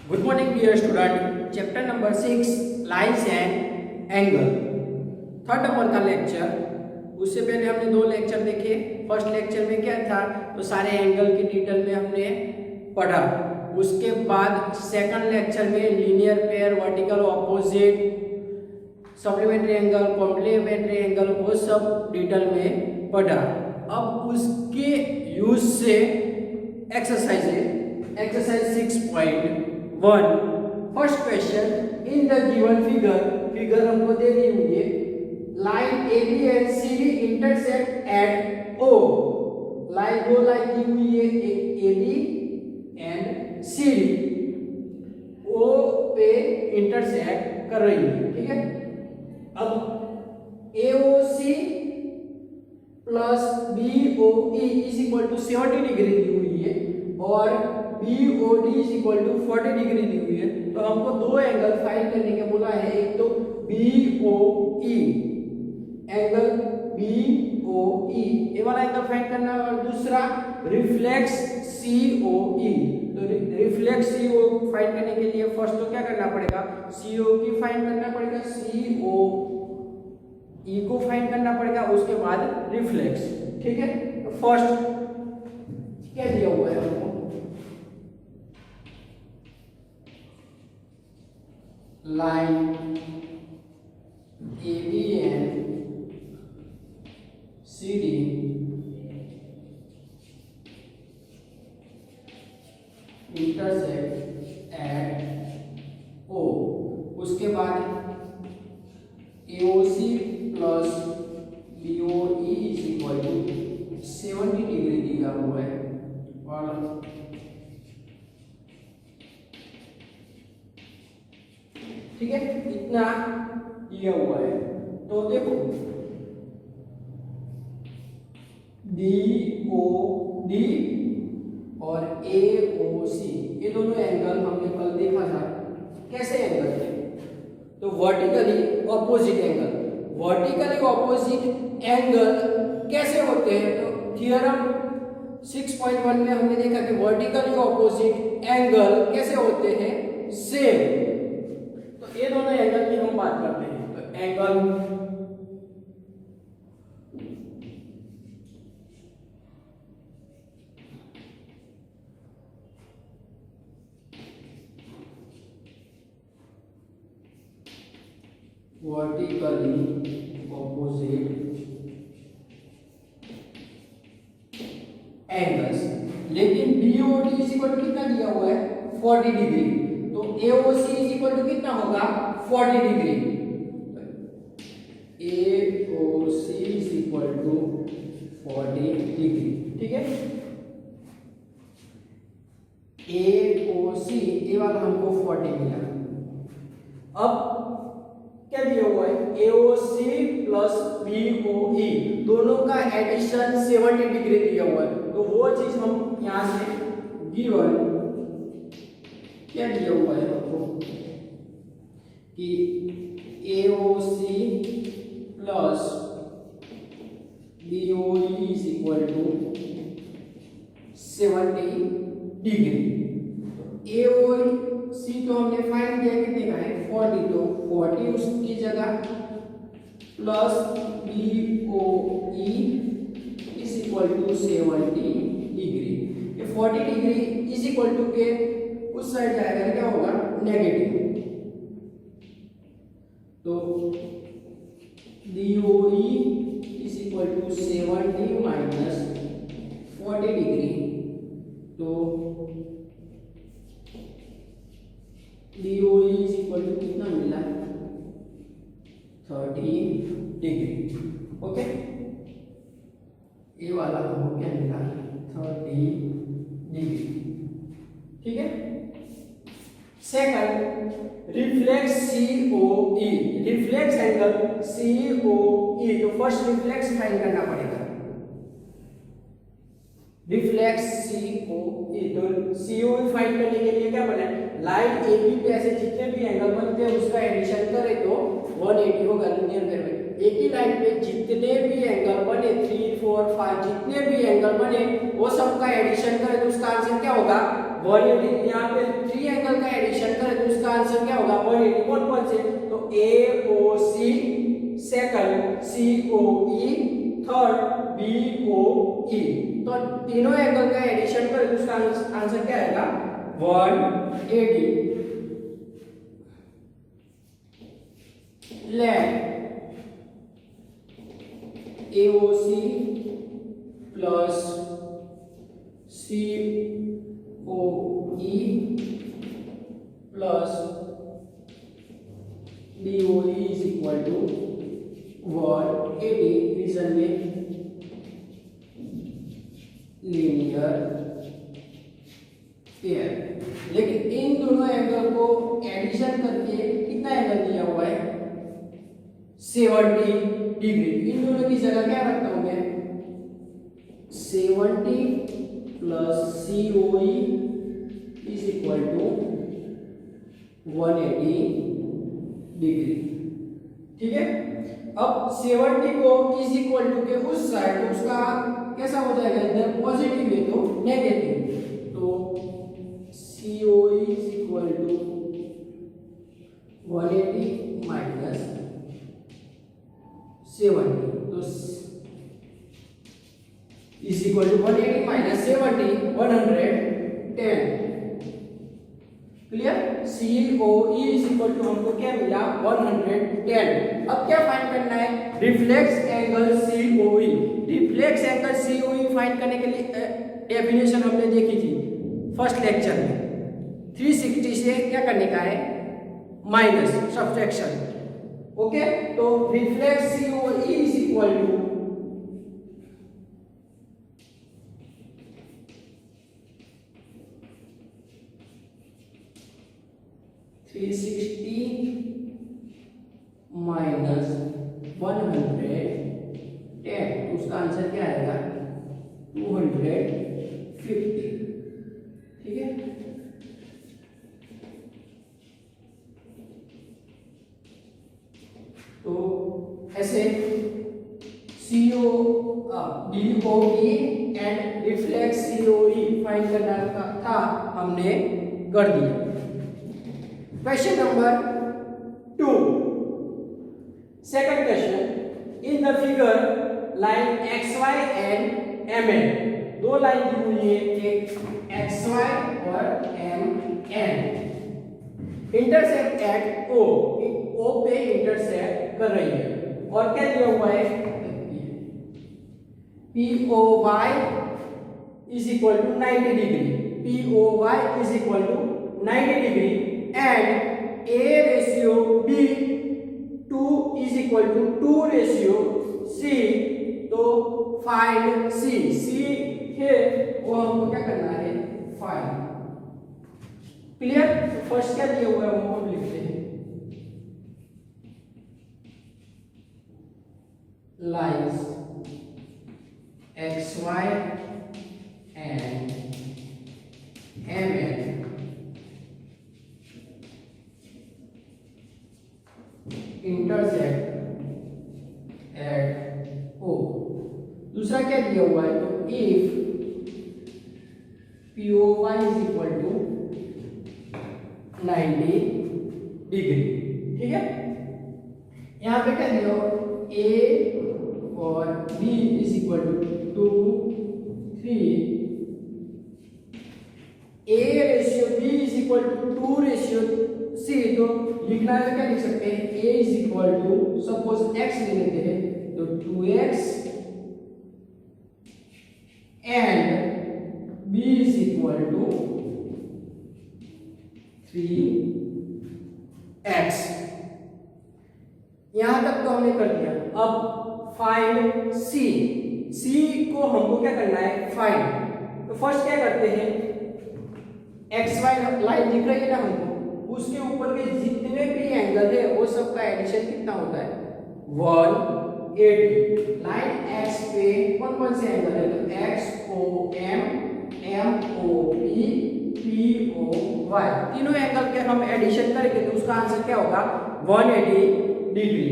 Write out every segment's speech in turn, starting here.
Good morning dear student. Chapter number 6 lines and angle, third number का lecture. उससे पहले हमने दो लेक्चर देखे। फर्स्ट लेक्चर में क्या था, तो सारे एंगल की डिटेल में हमने पढ़ा। उसके बाद सेकंड लेक्चर में linear pair, vertical, opposite, supplementary angle, complementary angle, वो सब डिटेल में पढ़ा। अब उसके यूज से exercise 6.1 first question, in the given figure हमको दे दी हुई है, line AB and CD intersect at O। Line दो लाइन दी हुई है, एक AB एंड CD O पे इंटरसेक्ट कर रही है, ठीक है। अब AOC plus BOE is equal to 70 degree दी हुई है और BOD is equal to 40 degree दी हुई है। तो हमको दो एंगल फाइंड करने के बोला है, एक तो BOE, एंगल BOE ये वाला एंगल फाइंड करना है, और दूसरा रिफ्लेक्स COE। तो रिफ्लेक्स CO फाइंड करने के लिए फर्स्ट तो क्या करना पड़ेगा, COE फाइंड करना पड़ेगा, COE को फाइंड करना पड़ेगा, उसके बाद रिफ्लेक्स, ठीक है। तो फर्स्ट क्या दिया हुआ है हमको, line AB and CD intersect at O। उसके बाद AOC plus BOE is equal to 70 degree दिया हुआ है और ठीक है, इतना दिया हुआ है। तो देखो DOD और AOC ये दोनों एंगल हमने कल देखा था, कैसे एंगल थे, तो vertically opposite angle. Vertically opposite angle कैसे होते हैं, तो थियरम 6.1 में हमने देखा कि वर्टिकली ऑपोजिट एंगल कैसे होते हैं, सेम। तो ये दोनों एंगल की हम बात करते हैं। तो एंगल वर्टिकली ऑपोजिट एंगल्स, लेकिन BOD इज इक्वल टू कितना दिया हुआ है, 40 डिग्री। तो AOC इज इक्वल टू कितना होगा, 40 degree. AOC is equal to 40 degree, ठीक है। AOC ये वाला हमको 40 मिला। अब क्या दिया हुआ है, AOC प्लस BOE दोनों का एडिशन 70 डिग्री दिया हुआ है। तो वो चीज हम यहां से गिवन क्या दिया हुआ है आपको कि AOC plus BOE is equal to 70 degree. AOC तो हमने फाइंड किया कितने का है, 40, तो 40 उसकी जगह plus BOE is equal to 70 degree. ये 40 डिग्री इज इक्वल टू के उस साइड जाएगा, क्या होगा, नेगेटिव। तो BOE is equal to 70 minus 40 degree. तो BOE इज इक्वल टू कितना मिला, 30 डिग्री, ओके। ये वाला हमको क्या मिला, 30 डिग्री, ठीक है। Second, reflex COE, reflex angle COE। तो फर्स्ट रिफ्लेक्स फाइंड करना पड़ेगा, रिफ्लेक्स COE। तो COE फाइंड करने के लिए क्या बना है, लाइन AB पे ऐसे जितने भी एंगल बनते हैं उसका एडिशन करें तो 180 होगा लीनियर पेयर में। एक ही लाइन पे जितने भी एंगल बने, 3, 4, 5 जितने भी एंगल बने वो सबका एडिशन करें तो उसका आंसर क्या होगा, 180। यहाँ पे 3 एंगल का एडिशन करें तो उसका आंसर क्या होगा 180। कौन से, तो AOC, second COE, third BOE। तो तीनों एंगल का एडिशन करें तो उसका आंसर क्या आएगा 180। Let AOC plus COE plus BOE is equal to 180। Reason में लीनियर पेयर। लेकिन इन दोनों एंगल को एडिशन करके कितना एंगल दिया हुआ है 70 डिग्री। इन दोनों की जगह क्या रखता हूं मैं 70 plus COE is equal to 180 degree. ठीक है, अब 70 को इज इक्वल टू के उस साइड तो उसका कैसा हो जाएगा, इधर पॉजिटिव है तो नेगेटिव, तो COE is equal to 180 minus 70, तो is equal to 180 minus 70 110। Clear, COE is equal to हमको क्या मिला 110। अब क्या फाइंड करना है reflex angle COE। Reflex angle COE find करने के लिए डेफिनेशन हमने देखी थी फर्स्ट लेक्चर में। 360 से क्या करने का है माइनस सब्ट्रैक्शन। ओके, तो reflex COE is equal to 360 minus 110, उसका आंसर क्या आएगा 250। ठीक है, तो ऐसे BOE and reflex COE find करना था, हमने कर दिया। Question number 2, second question. In the figure line XY and MN, दो लाइन दी हुई है, एक XY और MN इंटरसेक्ट एट O पे इंटरसेक्ट कर रही है। और क्या दिया हुआ है POY is equal to 90 degree, POY is equal to 90 degree and A ratio B 2 is equal to 2 ratio C, तो फाइंड C है वो हमको क्या करना है फाइंड। क्लियर, फर्स्ट क्या दिया हुआ है वो हम लिखते हैं lines XY and MN intersect at O। दूसरा क्या दिया हुआ है, तो if POY is equal to 90 degree. ठीक है, यहां पे क्या दिया हो A और B is equal to 2 3, A ratio B is equal to 2 ratio C, तो लिखना है तो क्या लिख सकते हैं A is equal to suppose x ले लेते हैं तो 2x and B is equal to 3x। यहां तक तो हमने कर दिया। अब फाइंड C को हमको क्या करना है फाइंड। तो फर्स्ट क्या करते हैं XY लाइन दिख रही है ना हमको, उसके ऊपर के जितने भी एंगल है वो सब का एडिशन कितना होता है 180। लाइन X पे कौन कौन से एंगल है, तो XOM MOP POY, तीनों एंगल के हम एडिशन करेंगे तो उसका आंसर क्या होगा 180 डिग्री।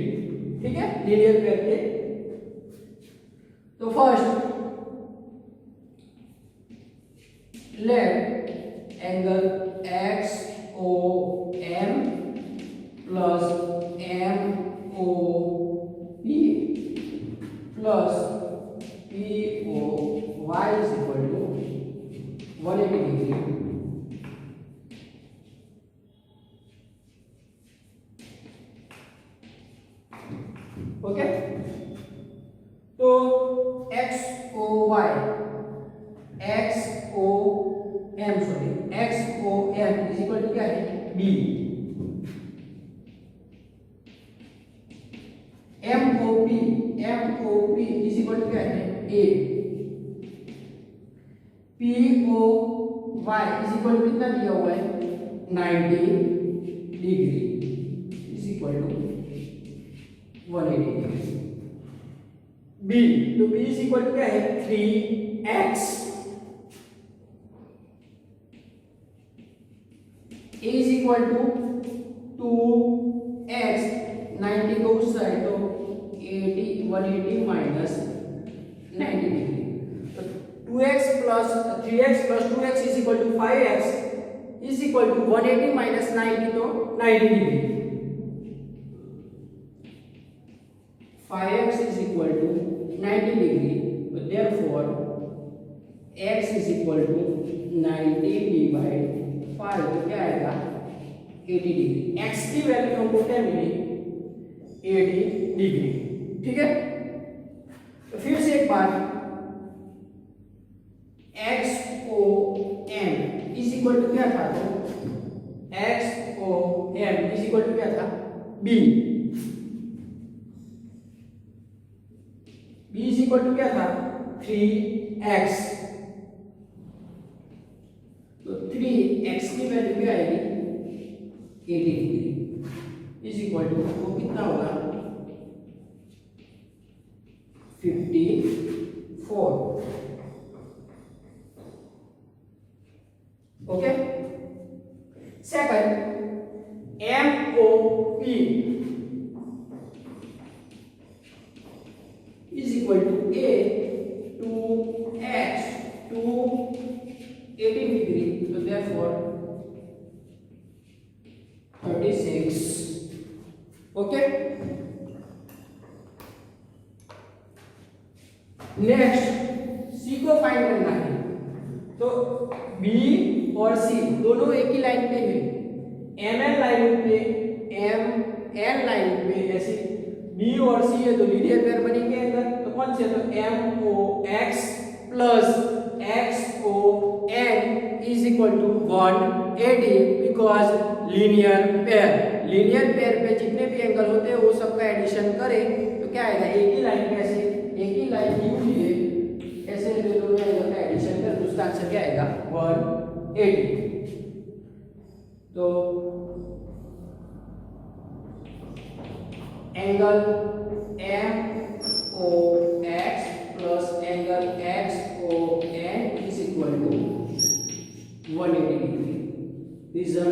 ठीक है, लीनियर करके। तो first let angle X O M plus M O P plus P O Y is equal to 180 degree. Okay, तो X O Y X O M sorry X O M is equal to क्या है B, M O P is equal to क्या है A, P O Y is equal to कितना दिया हुआ है 90 degree is equal to 180 degree. B, तो B is equal to क्या है 3x, A is equal to 2x, 90 को उस साइड तो 180 माइनस 90 डिग्री, तो 2x plus 3x plus 2x is equal to 5x is equal to 180 minus 90 तो 90 degree, 5x is equal to 90 degree, so therefore x is equal to 90 divided 5, तो क्या आएगा 80 degree. x की value हमको क्या मिली 80 degree. ठीक है, तो फिर से एक बार x o m is equal to क्या था, तो x o m is equal to क्या था b, b is equal to क्या था 3x, तो 3x की वैल्यू क्या आएगी 80 डिग्री इज इक्वल टू वो कितना होगा 54। Okay, second MOP is equal to A 2x to 18 degree, so therefore 36. Okay, next C को फाइंड करना है, तो B और C दोनों एक ही लाइन पे है, MN लाइन पे MN लाइन पे ऐसे B और C है तो लीनियर पेयर बनेंगे अंदर, तो कौन से, तो MOX plus XON is equal to 180 because linear pair पे जितने भी एंगल होते हैं वो सबका एडिशन करें तो क्या आएगा एक ही लाइन पे ऐसे एक ही लाइन यू लिए ऐसे दोनों एंगल का एडिशन कर तो उसका आंसर क्या आएगा 180। तो angle MOX plus angle XON is equal to 180 degree. Reason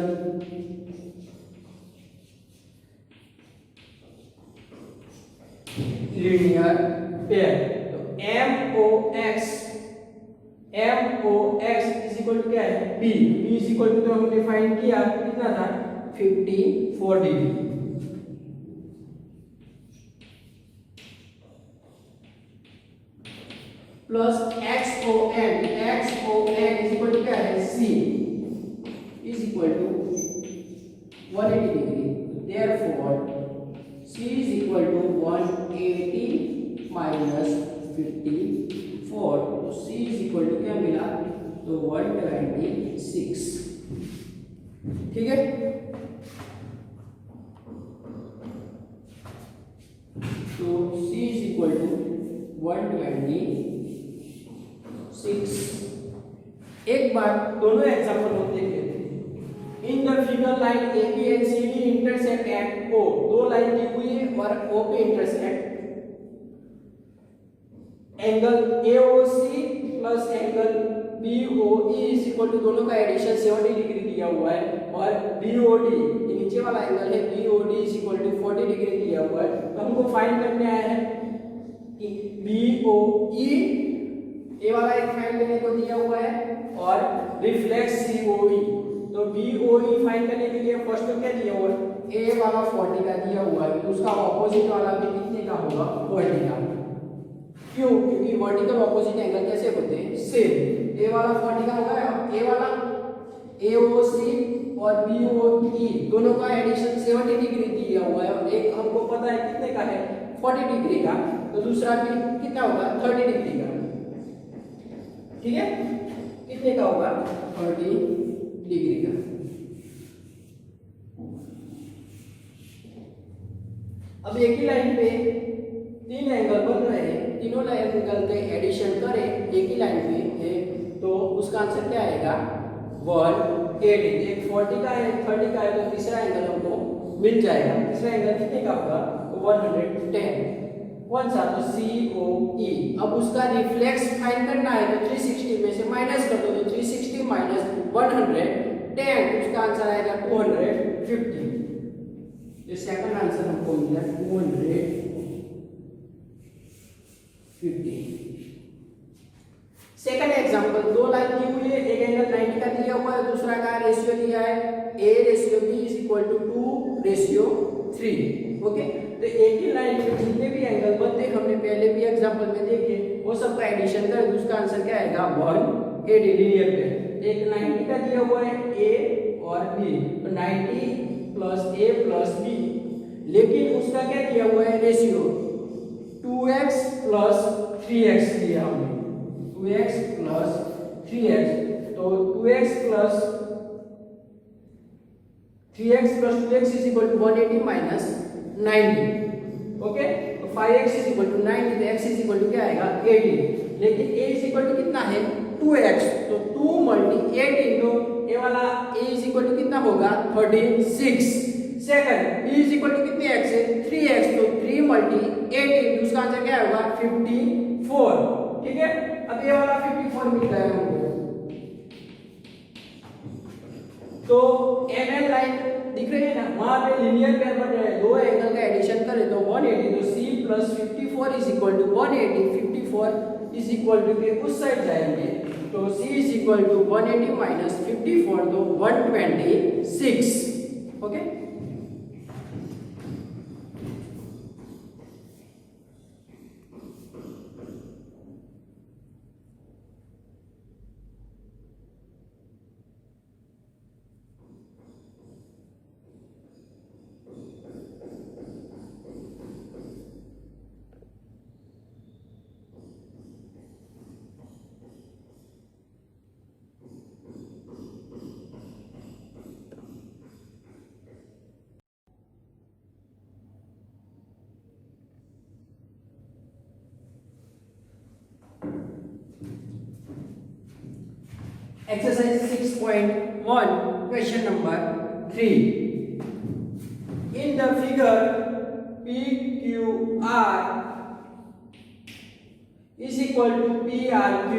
linear pair, तो MOX इज इक्वल टू क्या है B इज इक्वल टू तो हमने फाइंड किया कितना था 54 degree, plus XON is equal to क्या है C is equal to 180 degree, therefore C is equal to 180 minus 54, तो C इज इक्वल टू क्या मिला तो 126। ठीक है, तो C इज इक्वल टू 126। एक बार दोनों एग्जांपल हम देख लेते हैं। In the figure line AB and CD intersect at O, दो लाइन दी हुई है और O पे intersect, angle AOC plus angle BOE is equal to दोनों का एडिशन 70 डिग्री दिया हुआ है और BOD ये नीचे वाला एंगल है BOD is equal to 40 degree दिया हुआ है, तो हमको फाइंड करने आया है कि BOE ये वाला एक फाइंड करने को दिया हुआ है और रिफ्लेक्स COE AOE फाइंड करने के लिए फर्स्ट तो क्या दिया हुआ है, A वाला 40 का दिया हुआ है, तो उसका ऑपोजिट वाला भी कितने का होगा, 40 का। क्यों? क्योंकि वर्टिकल ऑपोजिट एंगल कैसे होते हैं, सेम। A वाला 40 का होगा, A वाला AOC और BOE दोनों का एडिशन 70 डिग्री दिया हुआ है, और एक हमको पता है कितने का है, 40 डिग्री का, तो दूसरा भी कितना होगा, 30 डिग्री का। ठीक है, कितने का होगा, 30 डिग्री का। अब एक ही लाइन पे तीन एंगल बन रहे हैं, तीनों एंगल के एडिशन करें एक ही लाइन पे है, तो उसका आंसर क्या आएगा, 180। एक 40 का है, 30 का है, तो तीसरा एंगल हमको मिल जाएगा। तीसरा एंगल कितने का होगा, 110। कौन सा, तो COE। अब उसका रिफ्लेक्स फाइंड करना है, तो 360 में से माइनस कर दो, तो 360 माइनस 110, उसका आंसर आएगा 250। ये सेकंड आंसर हमको मिला 250। सेकंड एग्जांपल, दो लाइन दी हुई है, एक एंगल 90 का दिया हुआ है, दूसरा का रेशियो दिया है A/B = 2/3। ओके, तो एक ही लाइन में जितने भी एंगल बनते हैं, हमने पहले भी एग्जांपल में देखे, वो सब का एडिशन करें तो उसका आंसर क्या आएगा, 180 लीनियर पे। एक 90 का दिया हुआ है A और B, तो 90 + A + B, लेकिन उसका क्या दिया हुआ है, रेशियो 2x + 3x दिया हमने, 2x + 3x, तो 2x + 3x + 2x = 180 - 90। ओके, तो 5x = 90, तो x क्या आएगा, 80, लेकिन a कितना है, 2x, तो 2 × 8 तो ये वाला a कितना होगा, 36। सेकंड b कितने x है, 3x, तो 3 × 8 उसका आंसर क्या होगा, 54। ठीक है, अब ये वाला 54 मिल गया हमको, तो ML लाइन दिख रही है ना, वहां पे लीनियर पेयर बन रहे हैं, दो एंगल का एडिशन करें तो 180, तो C + 54 = 180, 54 के उस साइड जाएंगे, तो C = 180 - 54, तो 126। Okay, exercise 6.1 question number 3, in the figure PQR = PRQ,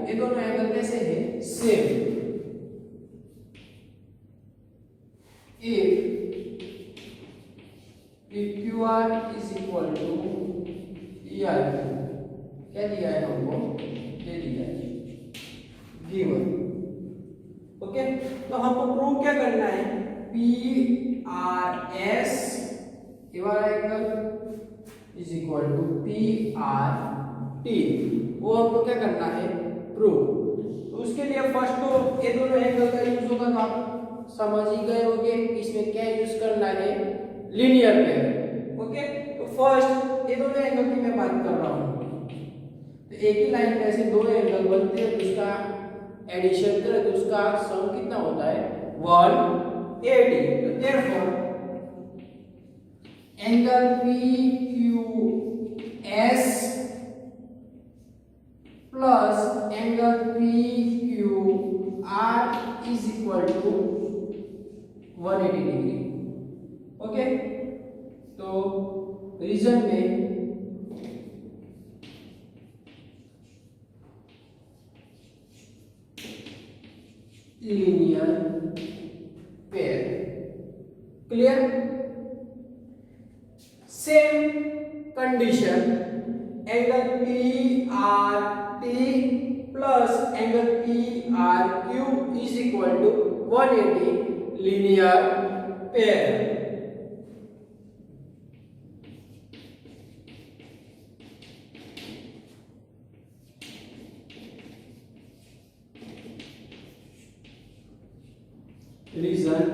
ये दोनों एंगल कैसे है, सेम। if PQR = PRQ, क्या दिया है हमको, ये दिया है गिवन। ओके, तो हमको प्रूव क्या करना है, PRS ये वाला एंगल = PRT, वो हमको क्या करना है, प्रूव। तो उसके लिए फर्स्ट तो ये दोनों एंगल का यूज होगा, तो आप समझ ही गए होंगे इसमें क्या यूज करना है, लीनियर पेयर। ओके, तो फर्स्ट ये दोनों एंगल की मैं बात कर रहा हूँ, तो एक ही लाइन में ऐसे दो एंगल बनते हैं, तो उसका एडिशन करें तो उसका सम कितना होता है, 180। तो therefore angle PQS plus angle PQR = 180 degree. Okay, तो रीजन में linear pair, clear. Same condition angle PRT plus angle PRQ = equal to 180 linear pair. Reason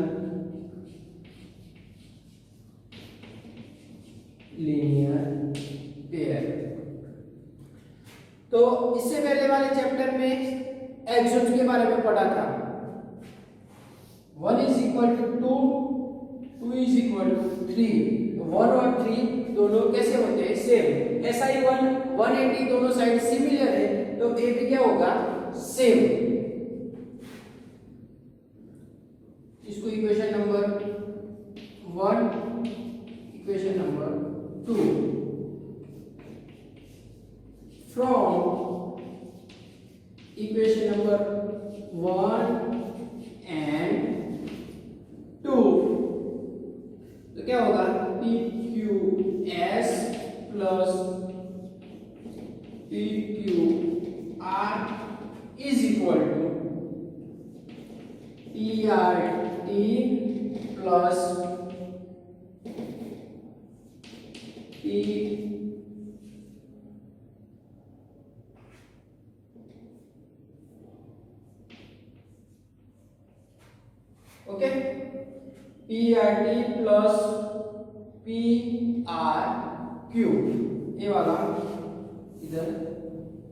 linear pair. तो इससे पहले वाले चैप्टर में एक्सोन्स के बारे में पढ़ा था। 1 is equal to 2, 2 is equal to 3। 1 और 3 दोनों कैसे होते हैं? सेम। SI 1 180 दोनों साइड सिमिलर है, तो ए भी क्या होगा? सेम। इसको equation number 1, equation number 2। From equation number 1 and 2, तो क्या होगा? PQS plus PQR is equal to PRT plus P okay, PRT plus PRQ ये वाला इधर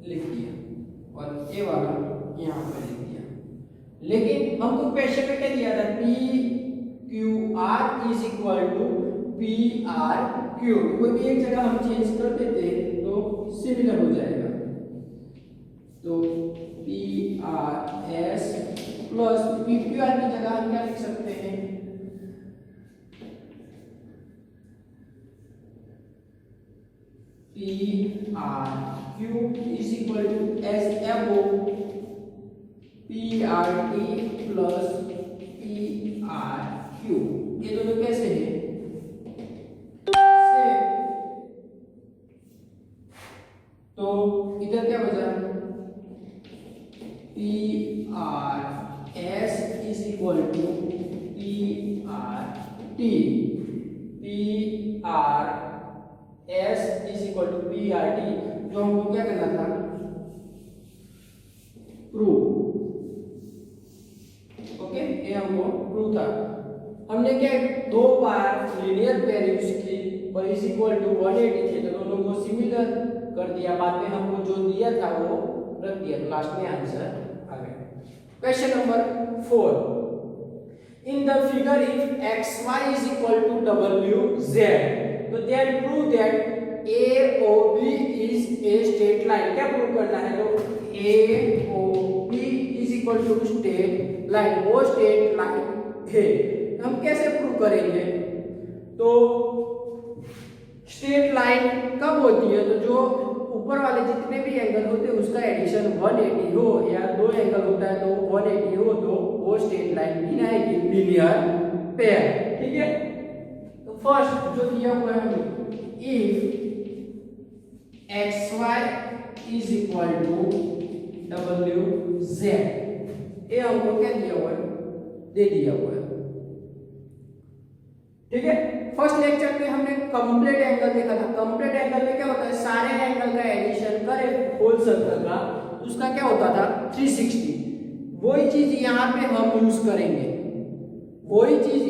लिख दिया और ये वाला यहाँ पे लिख दिया। लेकिन हमको क्वेश्चन में क्या दिया था? PQR is equal to PRQ। कोई भी एक जगह हम चेंज कर देते तो सिमिलर हो जाएगा। तो PRS प्लस PQR की जगह हम क्या लिख सकते हैं? PRQ is equal to SFO PRT plus PRQ। ये दोनों कैसे हैं? सेम। तो इधर क्या बचा? PRS is equal to PRT। PRS is equal to PRT, जो हमको क्या करना था? प्रूव। ओके, ये हमको प्रूव था। हमने क्या दो बार लीनियर पेयर यूज की और इज इक्वल टू 180 थे, तो दोनों को सिमिलर कर दिया। बाद में हमको जो दिया था वो रख दिया, तो लास्ट में आंसर आ गया। Question number 4। In the figure if xy is equal to wz, तो then prove that AOB is a straight line। क्या प्रूव करना है? तो AOB is equal to straight line, वो स्ट्रेट लाइन है। हम कैसे प्रूव करेंगे? तो स्ट्रेट लाइन कब होती है? तो जो ऊपर वाले जितने भी एंगल होते हैं उसका एडिशन 180 हो, या दो एंगल होता है तो 180 हो, तो वो स्ट्रेट लाइन बनाएगी लीनियर पेयर। ठीक है, तो फर्स्ट जो दिया हुआ है if xy is equal to wz, ये हमको क्या दिया हुआ है? दे दिया हुआ है। ठीक है, फर्स्ट लेक्चर में हमने कंप्लीट एंगल देखा था। कंप्लीट एंगल में क्या होता है? सारे एंगल का एडिशन करें होल सर्कल का, उसका क्या होता था? 360। वही चीज यहाँ पे हम यूज करेंगे, वही चीज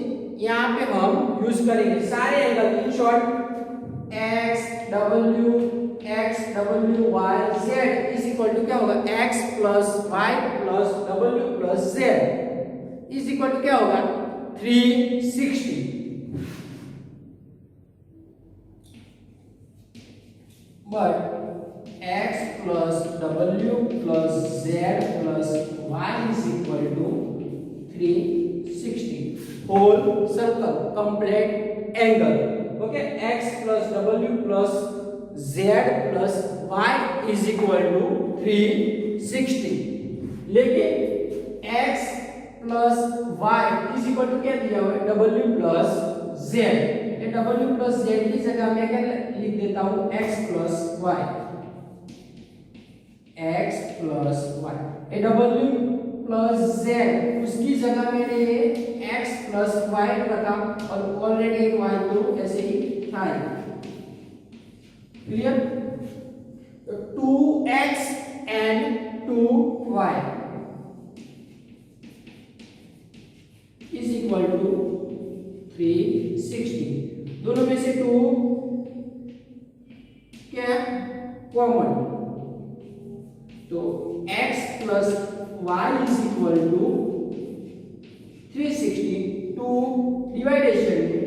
यहाँ पे हम यूज करेंगे। सारे angle in short x w y z is equal to क्या होगा? x plus y plus w plus z is equal to क्या होगा? 360। But x plus w plus z plus y is equal to 360 whole circle complete angle. Okay, x plus w plus z plus y is equal to 360। लेकिन x plus y is equal to क्या दिया हुआ है? w plus z। ये w plus z की जगह मैं क्या लिख देता हूं? x plus y। x plus y। ये w प्लस जेड, उसकी जगह मैंने ये एक्स प्लस वाई रखा और ऑलरेडी एक वाई तो ऐसे ही था। Clear? 2x and 2y is equal to 360। दोनों में से 2 क्या कॉमन, तो x plus y is equal to 360। 2 डिवाइडेशन में,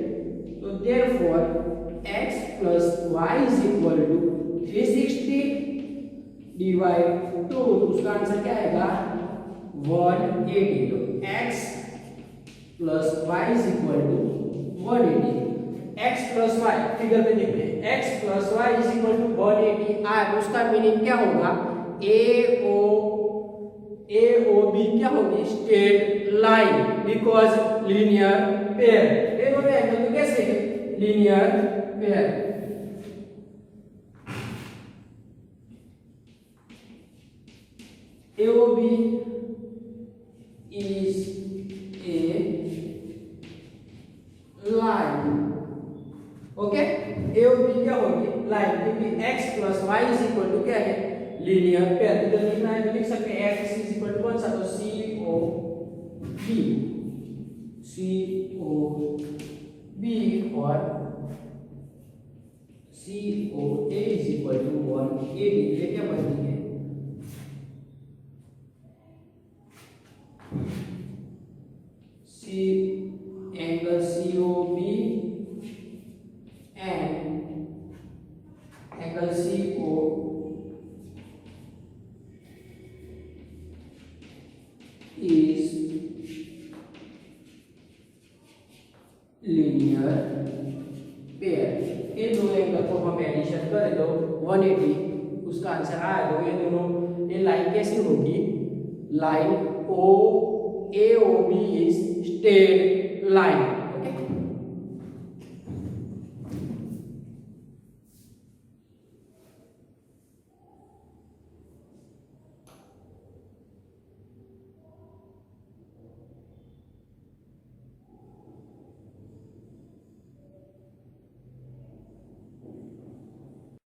तो therefore x plus y is equal to 360 divide 2, उसका आंसर क्या आएगा 180। तो x plus y is equal to 180। x plus y figure में देख रहे हैं, x plus y is equal to 180 आया, तो उसका मीनिंग क्या होगा, AOB क्या होगी, straight line, because linear pair. ये दोनों एंगल तो कैसे है, linear pair. AOB is a line। Okay, AOB क्या होगी, लाइन, क्योंकि x plus y is equal to क्या है, लीनियर पेयर। इधर लिखना है तो लिख सकते हैं x इज इक्वल टू कौन सा, तो COB और COA इज इक्वल टू 180। ये क्या बनती है, angle COB and angle CO is linear pair। ये दो एंगल को हम एडिशन करें तो 180, उसका आंसर आया। तो ये दोनों, ये लाइन कैसी होगी, line AOB is straight line। Okay,